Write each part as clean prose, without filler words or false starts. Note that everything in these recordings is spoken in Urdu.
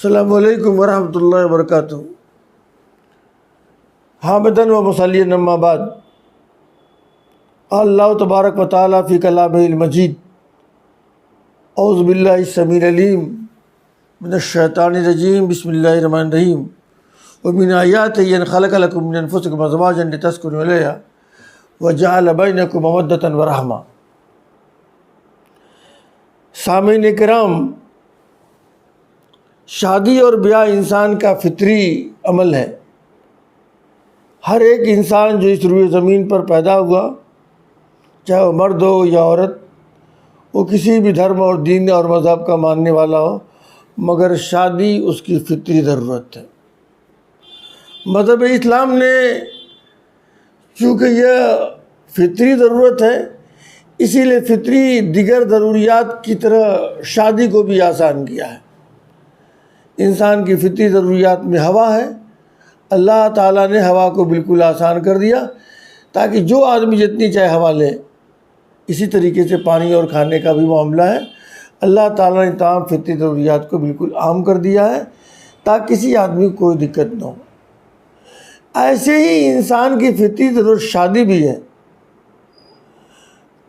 السلام علیکم ورحمۃ اللہ وبرکاتہ۔ حامدن و مصلیًا اما بعد، اللہ تبارک و تعالیٰ فی کلامہ المجید، اعوذ باللہ السمیع العلیم من الشیطان الرجیم، بسم اللہ الرحمن الرحیم۔ ومن آیاتہ ان خلق لکم من انفسکم ازواجا لتسکنوا الیہا وجعل بینکم مودۃ ورحمہ۔ سامعین کرام، شادی اور بیاہ انسان کا فطری عمل ہے۔ ہر ایک انسان جو اس روئے زمین پر پیدا ہوا، چاہے وہ مرد ہو یا عورت، وہ کسی بھی دھرم اور دین اور مذہب کا ماننے والا ہو، مگر شادی اس کی فطری ضرورت ہے۔ مذہب اسلام نے چونکہ یہ فطری ضرورت ہے، اسی لیے فطری دیگر ضروریات کی طرح شادی کو بھی آسان کیا ہے۔ انسان کی فطری ضروریات میں ہوا ہے، اللہ تعالیٰ نے ہوا کو بالکل آسان کر دیا تاکہ جو آدمی جتنی چاہے ہوا لے۔ اسی طریقے سے پانی اور کھانے کا بھی معاملہ ہے، اللہ تعالیٰ نے تمام فطری ضروریات کو بالکل عام کر دیا ہے تاکہ کسی آدمی کو کوئی دقت نہ ہو۔ ایسے ہی انسان کی فطری ضرورت شادی بھی ہے،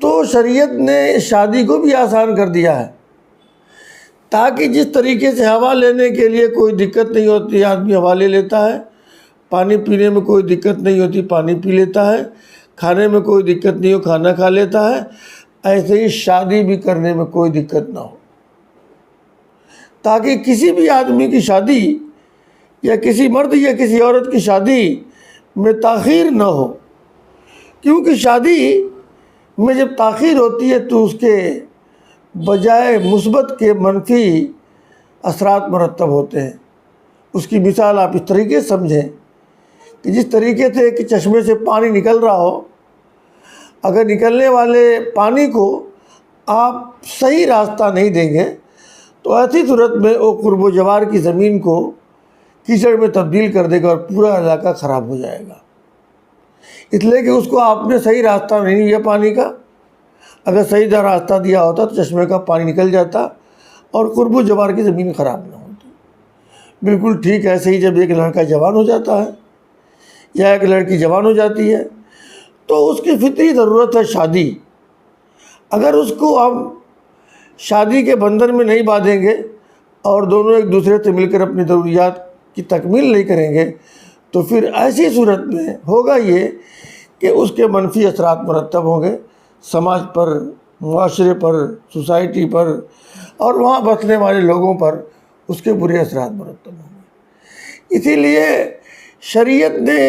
تو شریعت نے شادی کو بھی آسان کر دیا ہے تاکہ جس طریقے سے ہوا لینے کے لیے کوئی دقت نہیں ہوتی، آدمی ہوا لے لیتا ہے، پانی پینے میں کوئی دقت نہیں ہوتی، پانی پی لیتا ہے، کھانے میں کوئی دقت نہیں ہو، کھانا کھا لیتا ہے، ایسے ہی شادی بھی کرنے میں کوئی دقت نہ ہو، تاکہ کسی بھی آدمی کی شادی یا کسی مرد یا کسی عورت کی شادی میں تاخیر نہ ہو۔ کیونکہ شادی میں جب تاخیر ہوتی ہے تو اس کے بجائے مثبت کے منفی اثرات مرتب ہوتے ہیں۔ اس کی مثال آپ اس طریقے سے سمجھیں کہ جس طریقے سے کہ چشمے سے پانی نکل رہا ہو، اگر نکلنے والے پانی کو آپ صحیح راستہ نہیں دیں گے تو ایسی صورت میں وہ قرب و جوار کی زمین کو کیچڑ میں تبدیل کر دے گا اور پورا علاقہ خراب ہو جائے گا، اس لیے کہ اس کو آپ نے صحیح راستہ نہیں دیا پانی کا۔ اگر صحیح راستہ دیا ہوتا تو چشمے کا پانی نکل جاتا اور قرب و جوار کی زمین خراب نہ ہوتی۔ بالکل ٹھیک ایسے ہی جب ایک لڑکا جوان ہو جاتا ہے یا ایک لڑکی جوان ہو جاتی ہے تو اس کی فطری ضرورت ہے شادی۔ اگر اس کو ہم شادی کے بندھن میں نہیں باندھیں گے اور دونوں ایک دوسرے سے مل کر اپنی ضروریات کی تکمیل نہیں کریں گے تو پھر ایسی صورت میں ہوگا یہ کہ اس کے منفی اثرات مرتب ہوں گے، سماج پر، معاشرے پر، سوسائٹی پر اور وہاں بسنے والے لوگوں پر اس کے برے اثرات مرتب ہوں گے۔ اسی لیے شریعت نے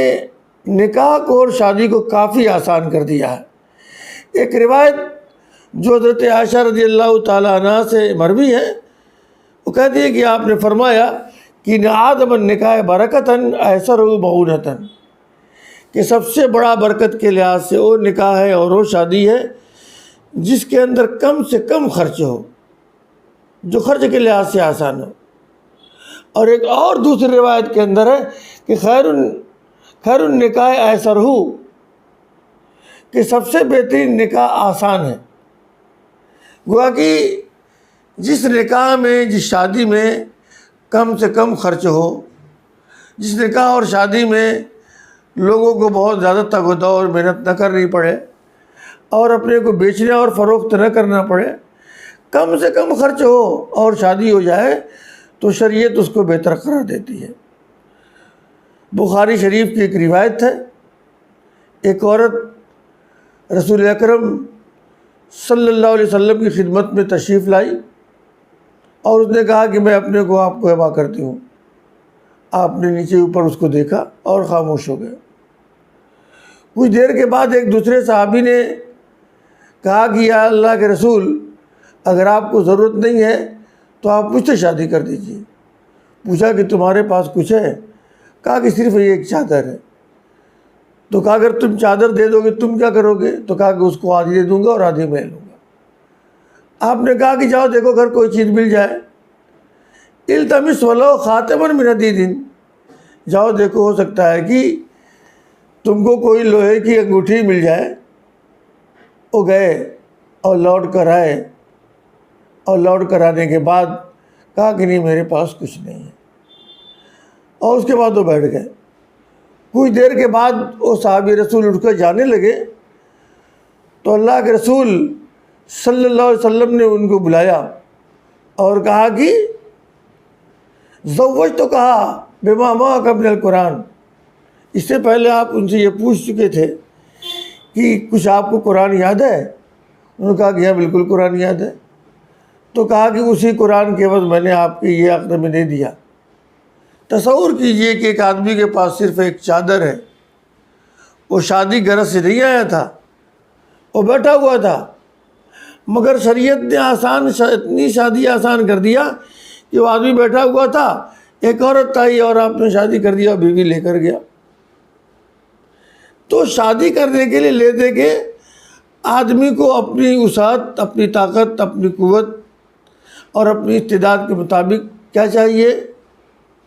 نکاح کو اور شادی کو کافی آسان کر دیا ہے۔ ایک روایت جو حضرت عائشہ رضی اللہ تعالیٰ عنہ سے مروی ہے، وہ کہتی ہے کہ آپ نے فرمایا کہ نعادم النکاح برکتاً ایسر معونتاً، کہ سب سے بڑا برکت کے لحاظ سے وہ نکاح ہے اور وہ شادی ہے جس کے اندر کم سے کم خرچ ہو، جو خرچ کے لحاظ سے آسان ہو۔ اور ایک اور دوسری روایت کے اندر ہے کہ خیر النکاح ایسر ہو، کہ سب سے بہترین نکاح آسان ہے۔ گویا کہ جس نکاح میں، جس شادی میں کم سے کم خرچ ہو، جس نکاح اور شادی میں لوگوں کو بہت زیادہ تگ و دو اور محنت نہ کرنی پڑے اور اپنے کو بیچنے اور فروخت نہ کرنا پڑے، کم سے کم خرچ ہو اور شادی ہو جائے تو شریعت اس کو بہتر قرار دیتی ہے۔ بخاری شریف کی ایک روایت ہے، ایک عورت رسول اکرم صلی اللہ علیہ وسلم کی خدمت میں تشریف لائی اور اس نے کہا کہ میں اپنے کو آپ کو ہبا کرتی ہوں۔ آپ نے نیچے اوپر اس کو دیکھا اور خاموش ہو گئے۔ کچھ دیر کے بعد ایک دوسرے صحابی نے کہا کہ یا اللہ کے رسول، اگر آپ کو ضرورت نہیں ہے تو آپ مجھ سے شادی کر دیجیے۔ پوچھا کہ تمہارے پاس کچھ ہے؟ کہا کہ صرف یہ ایک چادر ہے۔ تو کہا اگر تم چادر دے دو گے تم کیا کرو گے؟ تو کہا کہ اس کو آدھی دے دوں گا اور آدھی میں لوں گا۔ آپ نے کہا کہ جاؤ دیکھو گھر کوئی چیز مل جائے۔ التمس ولو خاتما من حدید، جاؤ دیکھو ہو سکتا ہے کہ تم کو کوئی لوہے کی انگوٹھی مل جائے۔ وہ گئے اور لوٹ کر آئے اور لوٹ کر آنے کے بعد کہا کہ نہیں میرے پاس کچھ نہیں ہے، اور اس کے بعد وہ بیٹھ گئے۔ کچھ دیر کے بعد وہ صحابی رسول اٹھ کر جانے لگے تو اللہ کے رسول صلی اللہ علیہ وسلم نے ان کو بلایا اور کہا کہ زوج تو کہا بما معک من القرآن، اس سے پہلے آپ ان سے یہ پوچھ چکے تھے کہ کچھ آپ کو قرآن یاد ہے؟ انہوں نے کہا کہ ہاں بالکل قرآن یاد ہے۔ تو کہا کہ اسی قرآن کے عوض میں نے آپ کے یہ عقد میں دے دیا۔ تصور کیجئے کہ ایک آدمی کے پاس صرف ایک چادر ہے، وہ شادی غرض سے نہیں آیا تھا، وہ بیٹھا ہوا تھا، مگر شریعت نے اتنی شادی آسان کر دیا کہ وہ آدمی بیٹھا ہوا تھا، ایک عورت آئی اور آپ نے شادی کر دیا اور بیوی لے کر گیا۔ تو شادی کرنے کے لیے لے دے کے آدمی کو اپنی وسعت، اپنی طاقت، اپنی قوت اور اپنی استعداد کے مطابق کیا چاہیے؟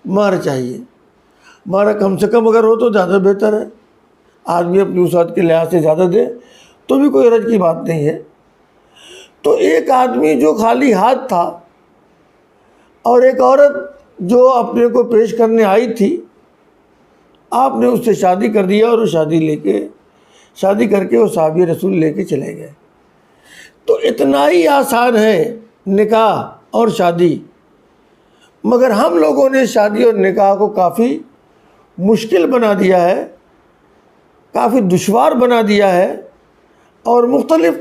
مہر چاہیے۔ مہر کم سے کم اگر ہو تو زیادہ بہتر ہے، آدمی اپنی وسعت کے لحاظ سے زیادہ دے تو بھی کوئی حرج کی بات نہیں ہے۔ تو ایک آدمی جو خالی ہاتھ تھا اور ایک عورت جو اپنے کو پیش کرنے آئی تھی، آپ نے اس سے شادی کر دیا اور وہ شادی کر کے وہ صحابی رسول لے کے چلے گئے۔ تو اتنا ہی آسان ہے نکاح اور شادی، مگر ہم لوگوں نے شادی اور نکاح کو کافی مشکل بنا دیا ہے، کافی دشوار بنا دیا ہے، اور مختلف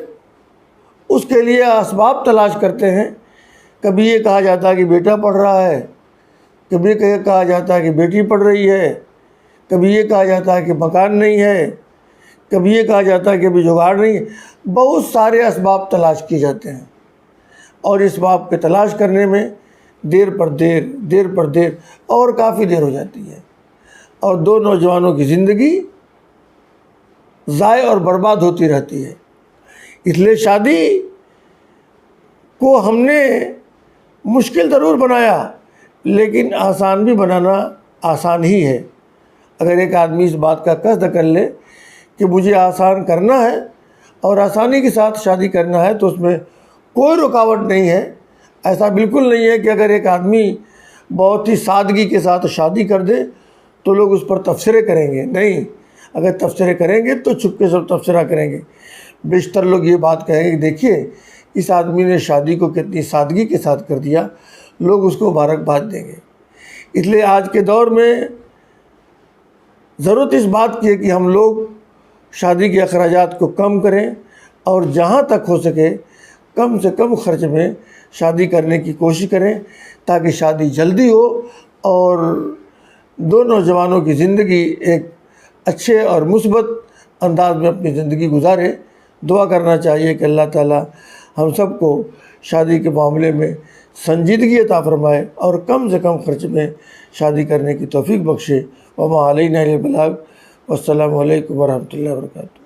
اس کے لیے اسباب تلاش کرتے ہیں۔ کبھی یہ کہا جاتا ہے کہ بیٹا پڑھ رہا ہے، کبھی کہا جاتا ہے کہ بیٹی پڑھ رہی ہے، کبھی یہ کہا جاتا ہے کہ مکان نہیں ہے، کبھی یہ کہا جاتا ہے کہ ابھی جگاڑ نہیں ہے۔ بہت سارے اسباب تلاش کیے جاتے ہیں، اور اس باب کے تلاش کرنے میں دیر پر دیر اور کافی دیر ہو جاتی ہے، اور دو نوجوانوں کی زندگی ضائع اور برباد ہوتی رہتی ہے۔ اس لیے شادی کو ہم نے مشکل ضرور بنایا، لیکن آسان بھی بنانا آسان ہی ہے۔ اگر ایک آدمی اس بات کا قصد کر لے کہ مجھے آسان کرنا ہے اور آسانی کے ساتھ شادی کرنا ہے، تو اس میں کوئی رکاوٹ نہیں ہے۔ ایسا بالکل نہیں ہے کہ اگر ایک آدمی بہت ہی سادگی کے ساتھ شادی کر دے تو لوگ اس پر تبصرے کریں گے۔ نہیں، اگر تبصرے کریں گے تو چھپ کے سب تبصرہ کریں گے۔ بیشتر لوگ یہ بات کہیں گے کہ دیکھیے اس آدمی نے شادی کو کتنی سادگی کے ساتھ کر دیا، لوگ اس کو مبارکباد دیں گے۔ اس لیے آج کے دور میں ضرورت اس بات کی ہے کہ ہم لوگ شادی کے اخراجات کو کم کریں، اور جہاں تک ہو سکے کم سے کم خرچ میں شادی کرنے کی کوشش کریں، تاکہ شادی جلدی ہو اور دو نوجوانوں کی زندگی ایک اچھے اور مثبت انداز میں اپنی زندگی گزارے۔ دعا کرنا چاہیے کہ اللہ تعالی ہم سب کو شادی کے معاملے میں سنجیدگی عطا فرمائے اور کم سے کم خرچ میں شادی کرنے کی توفیق بخشے۔ وما علینا الا البلاغ۔ والسلام علیکم ورحمۃ اللہ وبرکاتہ۔